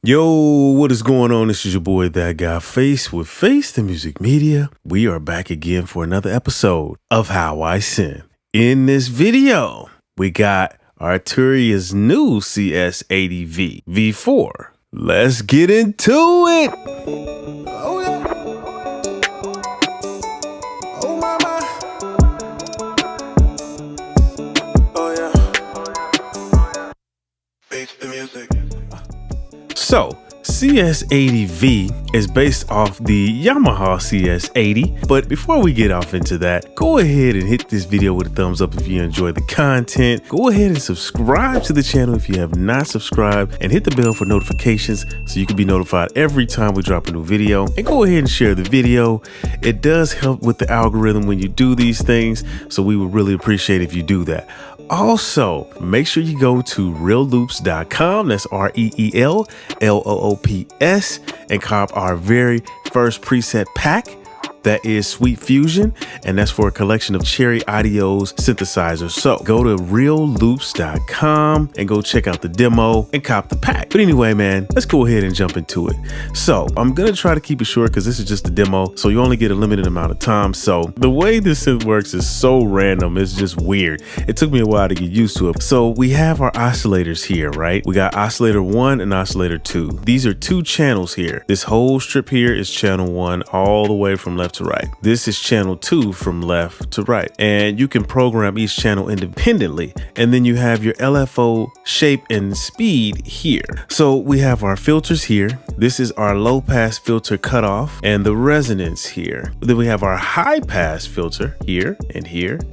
Yo, what is going on? This is your boy, ThatGuyFace with Face the Music Media. We are back again for another episode of How I Synth. In this video, we got Arturia's new CS-80 V4. Let's get into it. Oh yeah. Oh my my. Oh yeah. Face the music. So, CS-80V is based off the Yamaha CS-80, but before we get off into that, go ahead and hit this video with a thumbs up if you enjoy the content. Go ahead and subscribe to the channel if you have not subscribed, and hit the bell for notifications so you can be notified every time we drop a new video. And go ahead and share the video. It does help with the algorithm when you do these things, so we would really appreciate if you do that. Also, make sure you go to realloops.com, that's REELLOOPS, and cop our very first preset pack. That is Sweet Fusion, and that's for a collection of Cherry Audio's synthesizers. So go to realloops.com and go check out the demo and cop the pack. But anyway, man, let's go ahead and jump into it. So I'm gonna try to keep it short because this is just a demo, so you only get a limited amount of time. So the way this synth works is so random, it's just weird. It took me a while to get used to it. So we have our oscillators here, right? We got oscillator 1 and oscillator 2. These are two channels here. This whole strip here is channel 1 all the way from left to right. This is channel 2 from left to right, and you can program each channel independently. And then you have your LFO shape and speed here. So we have our filters here. This is our low pass filter cutoff and the resonance here. Then we have our high pass filter here,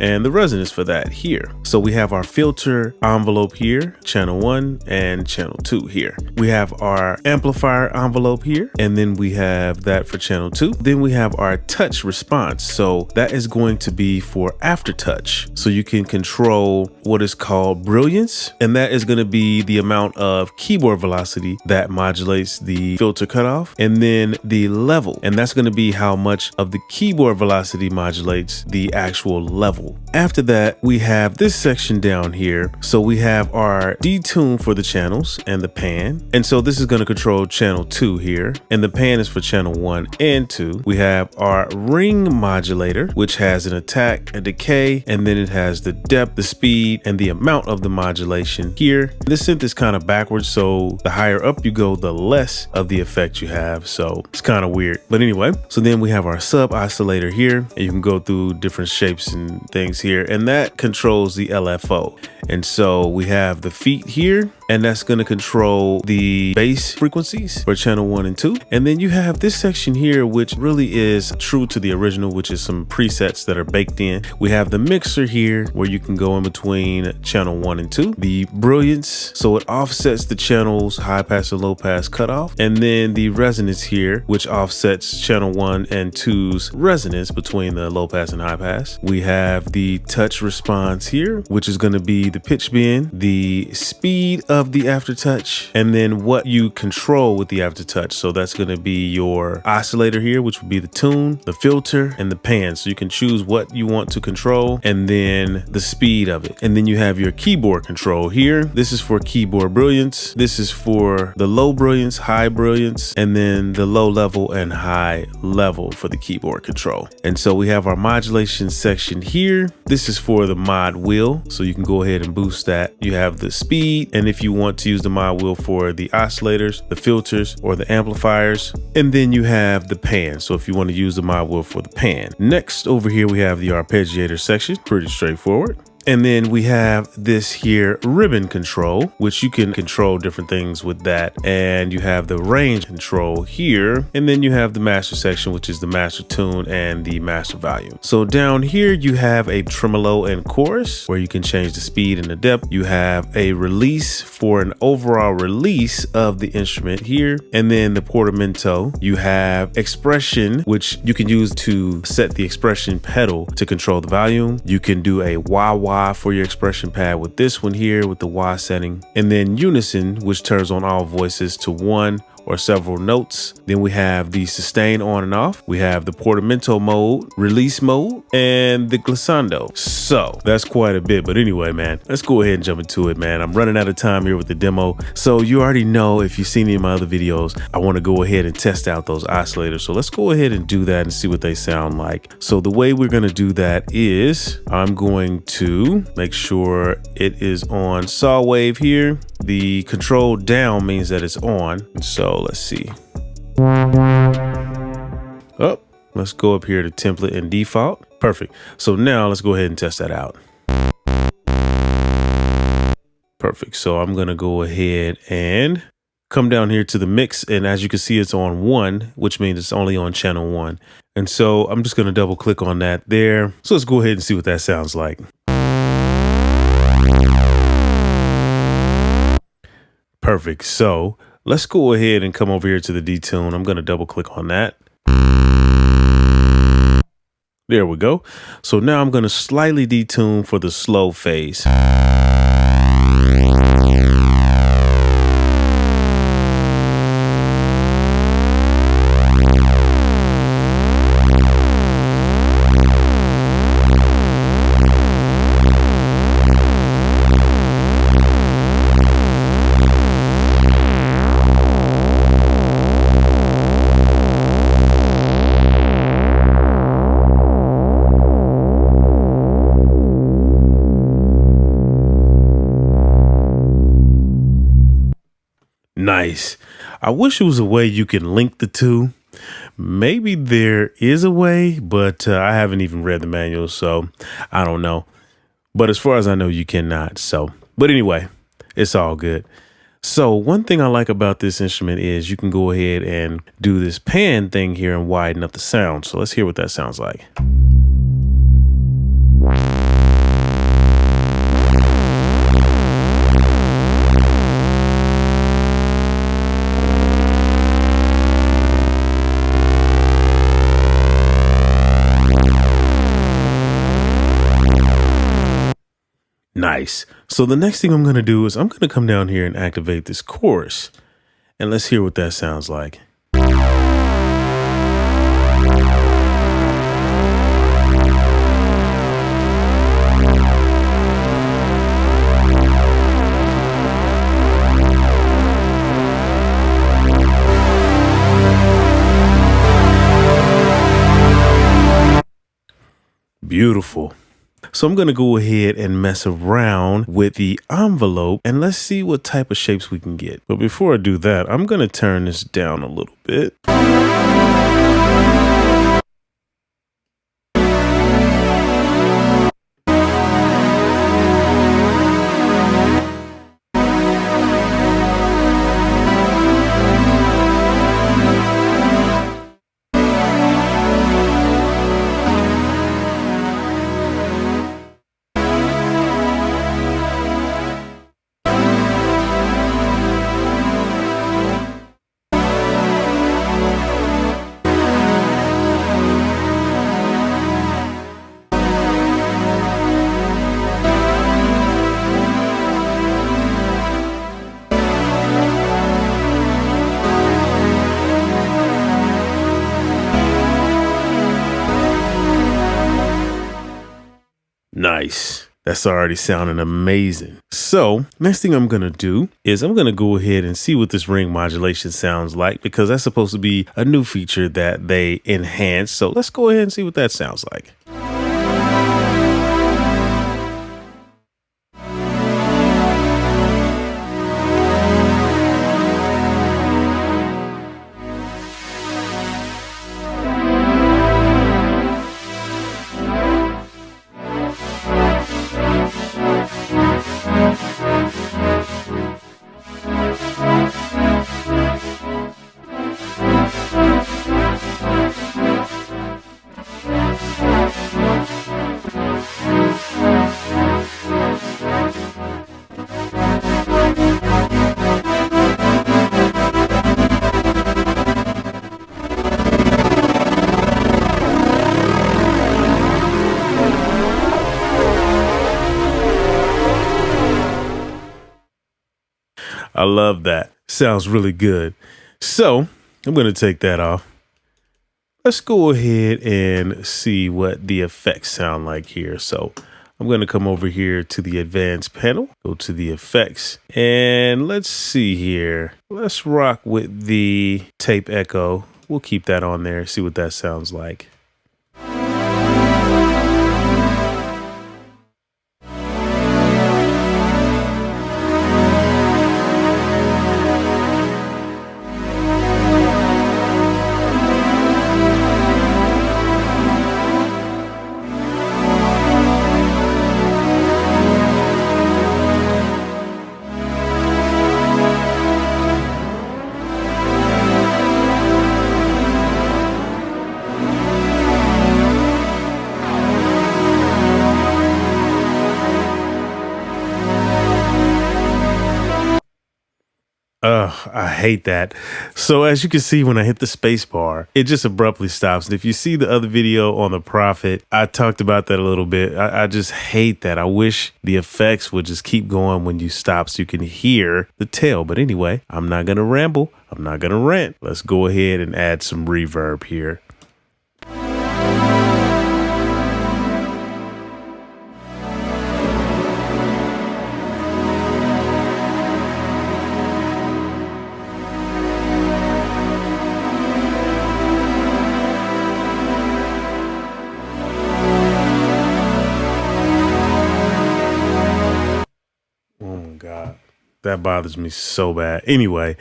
and the resonance for that here. So we have our filter envelope here, channel 1 and channel 2 here. We have our amplifier envelope here, and then we have that for channel 2. Then we have our touch response. So that is going to be for aftertouch. So you can control what is called brilliance, and that is going to be the amount of keyboard velocity that modulates the filter cutoff, and then the level, and that's going to be how much of the keyboard velocity modulates the actual level. After that, we have this section down here. So we have our detune for the channels and the pan, and so this is going to control channel 2 here, and the pan is for channel 1 and 2. We have our ring modulator, which has an attack, a decay, and then it has the depth, the speed, and the amount of the modulation here. This synth is kind of backwards, so the higher up you go, the less of the effect you have. So it's kind of weird. But anyway, so then we have our sub oscillator here, and you can go through different shapes and things here, and that controls the LFO. And so we have the feet here, and that's going to control the bass frequencies for channel 1 and 2. And then you have this section here, which really is true to the original, which is some presets that are baked in. We have the mixer here where you can go in between channel 1 and 2. The brilliance, so it offsets the channels high pass and low pass cutoff. And then the resonance here, which offsets channel 1 and 2's resonance between the low pass and high pass. We have the touch response here, which is going to be the pitch bend, the speed of the aftertouch, and then what you control with the aftertouch. So that's going to be your oscillator here, which would be the tune, the filter, and the pan. So you can choose what you want to control, and then the speed of it. And then you have your keyboard control here. This is for keyboard brilliance. This is for the low brilliance, high brilliance, and then the low level and high level for the keyboard control. And so we have our modulation section here. This is for the mod wheel, so you can go ahead and boost that. You have the speed, and if you want to use the mod wheel for the oscillators, the filters, or the amplifiers. And then you have the pan, so if you want to use the mod wheel for the pan. Next over here we have the arpeggiator section, pretty straightforward. And then we have this here ribbon control, which you can control different things with that. And you have the range control here. And then you have the master section, which is the master tune and the master volume. So down here, you have a tremolo and chorus where you can change the speed and the depth. You have a release for an overall release of the instrument here. And then the portamento, you have expression, which you can use to set the expression pedal to control the volume. You can do a wah-wah for your expression pad with this one here with the wah setting, and then unison, which turns on all voices to 1 or several notes. Then we have the sustain on and off. We have the portamento mode, release mode, and the glissando. So that's quite a bit. But anyway, man, let's go ahead and jump into it, man. I'm running out of time here with the demo. So you already know, if you've seen any of my other videos, I want to go ahead and test out those oscillators. So let's go ahead and do that and see what they sound like. So the way we're going to do that is I'm going to make sure it is on saw wave here. The control down means that it's on. So let's see. Oh, let's go up here to template and default. Perfect. So now let's go ahead and test that out. Perfect. So I'm going to go ahead and come down here to the mix. And as you can see, it's on 1, which means it's only on channel 1. And so I'm just going to double click on that there. So let's go ahead and see what that sounds like. Perfect. So let's go ahead and come over here to the detune. I'm going to double click on that. There we go. So now I'm going to slightly detune for the slow phase. Nice. I wish there was a way you can link the two. Maybe there is a way, but I haven't even read the manual, so I don't know. But as far as I know, you cannot. So, but anyway, it's all good. So one thing I like about this instrument is you can go ahead and do this pan thing here and widen up the sound. So let's hear what that sounds like. Nice. So the next thing I'm going to do is I'm going to come down here and activate this chorus. And let's hear what that sounds like. Beautiful. So I'm going to go ahead and mess around with the envelope and let's see what type of shapes we can get. But before I do that, I'm going to turn this down a little bit. Nice. That's already sounding amazing. So next thing I'm going to do is I'm going to go ahead and see what this ring modulation sounds like, because that's supposed to be a new feature that they enhanced. So let's go ahead and see what that sounds like. I love that. Sounds really good. So I'm going to take that off. Let's go ahead and see what the effects sound like here. So I'm going to come over here to the advanced panel, go to the effects, and let's see here. Let's rock with the tape echo. We'll keep that on there, see what that sounds like. I hate that. So as you can see, when I hit the space bar, it just abruptly stops. And if you see the other video on the Prophet, I talked about that a little bit. I just hate that. I wish the effects would just keep going when you stop so you can hear the tail. But anyway, I'm not going to ramble. I'm not going to rant. Let's go ahead and add some reverb here. That bothers me so bad. Anyway,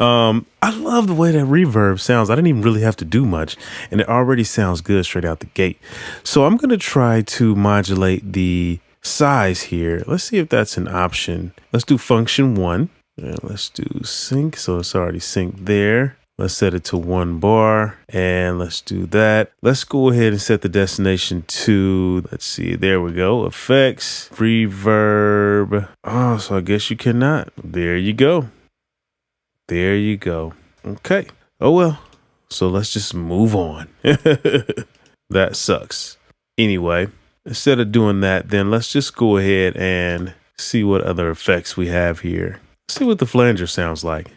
I love the way that reverb sounds. I didn't even really have to do much, and it already sounds good straight out the gate. So I'm going to try to modulate the size here. Let's see if that's an option. Let's do function 1. And let's do sync. So it's already synced there. Let's set it to 1 bar and let's do that. Let's go ahead and set the destination to, let's see, there we go. Effects, reverb. Oh, so I guess you cannot. There you go. There you go. Okay. Oh, well. So let's just move on. That sucks. Anyway, instead of doing that, then let's just go ahead and see what other effects we have here. Let's see what the flanger sounds like.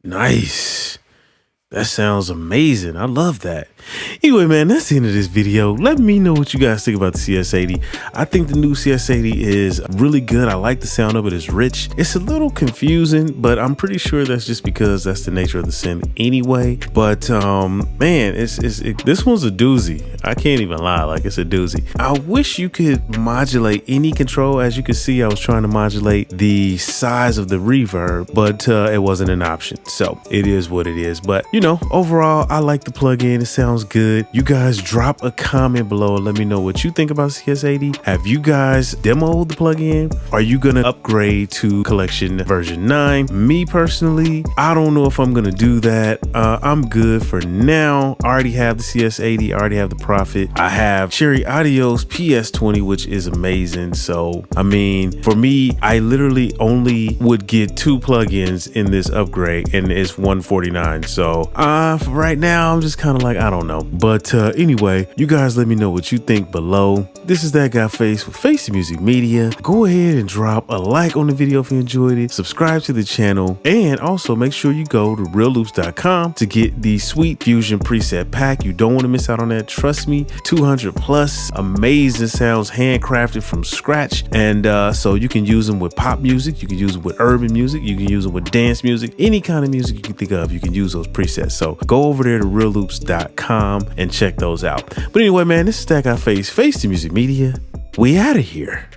Nice. That sounds amazing. I love that. Anyway, man, that's the end of this video. Let me know what you guys think about the CS-80. I think the new CS-80 is really good. I like the sound of it. It's rich. It's a little confusing, but I'm pretty sure that's just because that's the nature of the synth anyway. But man, this one's a doozy. I can't even lie, like it's a doozy. I wish you could modulate any control. As you can see, I was trying to modulate the size of the reverb, but it wasn't an option. So it is what it is. But you know, overall, I like the plugin. It sounds good. You guys drop a comment below and let me know what you think about CS-80. Have you guys demoed the plugin? Are you gonna upgrade to collection version 9? Me personally, I don't know if I'm gonna do that. I'm good for now. I already have the CS-80. I already have the Prophet. I have Cherry Audio's PS20, which is amazing. So, I mean, for me, I literally only would get 2 plugins in this upgrade and it's $149. So, for right now, I'm just kind of like, I don't know. But anyway, you guys let me know what you think below. This is ThatGuyFace with Face Music Media. Go ahead and drop a like on the video if you enjoyed it. Subscribe to the channel. And also make sure you go to realloops.com to get the Sweet Fusion preset pack. You don't want to miss out on that. Trust me, 200 plus amazing sounds handcrafted from scratch. And so you can use them with pop music. You can use them with urban music. You can use them with dance music. Any kind of music you can think of, you can use those presets. So go over there to realloops.com and check those out. But anyway, man, this is ThatGuyFace, Face to Music Media. We out of here.